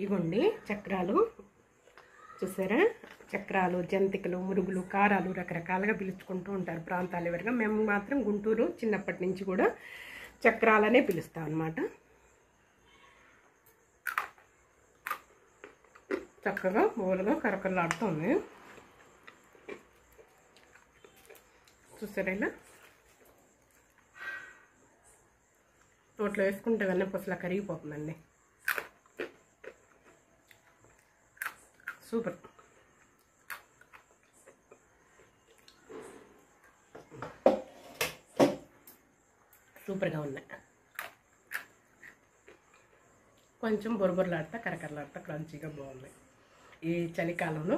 ఇవ్వండి చక్రాలు చూసారా, చక్రాలు, జంతికలు, మురుగులు, కారాలు రకరకాలుగా పిలుచుకుంటూ ఉంటారు ప్రాంతాల వరకు. మేము మాత్రం గుంటూరు చిన్నప్పటి నుంచి కూడా చక్రాలనే పిలుస్తాం అన్నమాట. చక్కగా బోలుగా కరకరలాడుతుంది చూసారా. ఇలా నోట్లో వేసుకుంటే వెన్న పొసలా కరిగిపోతుందండి. సూపర్. సూపర్గా ఉన్నాయి. కొంచెం బొరబొరలాడుతా కరకరలాడుతా క్రంచీగా బాగున్నాయి. ఈ చలికాలంలో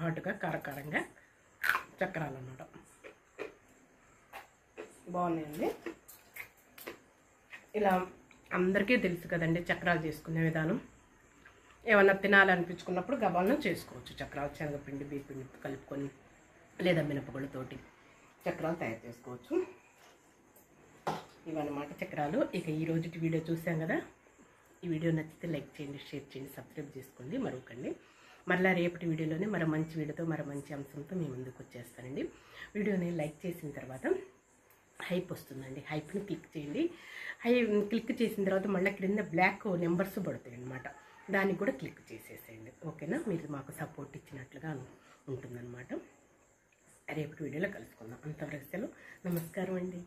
హాట్గా కారకారంగా చక్రాలు అన్నమాట బాగున్నాయండి. ఇలా అందరికీ తెలుసు కదండి చక్రాలు చేసుకునే విధానం. ఏమన్నా తినాలనిపించుకున్నప్పుడు గబాలను చేసుకోవచ్చు చక్రాలు. శనగపిండి, బియ్యపిండి కలుపుకొని లేదా మినపగుళ్ళతోటి చక్రాలు తయారు చేసుకోవచ్చు. ఇవన్నమాట చక్రాలు. ఇక ఈ రోజుటి వీడియో చూసాం కదా. ఈ వీడియో నచ్చితే లైక్ చేయండి, షేర్ చేయండి, సబ్స్క్రైబ్ చేసుకోండి. మరొకండి మరలా రేపటి వీడియోలోనే మరో మంచి వీడియోతో మరో మంచి అంశంతో మీ ముందుకు వచ్చేస్తానండి. వీడియోని లైక్ చేసిన తర్వాత హైప్ వస్తుందండి, హైప్ని క్లిక్ చేయండి. క్లిక్ చేసిన తర్వాత మళ్ళీ క్రింద బ్లాక్ నెంబర్స్ పడతాయి అన్నమాట. దానికి కూడా క్లిక్ చేసేసేయండి. ఓకేనా, మీరు మాకు సపోర్ట్ ఇచ్చినట్లుగా ఉంటుందన్నమాట. రేపటి వీడియోలో కలుసుకుందాం. అంతవరకు సెలవు. నమస్కారం అండి.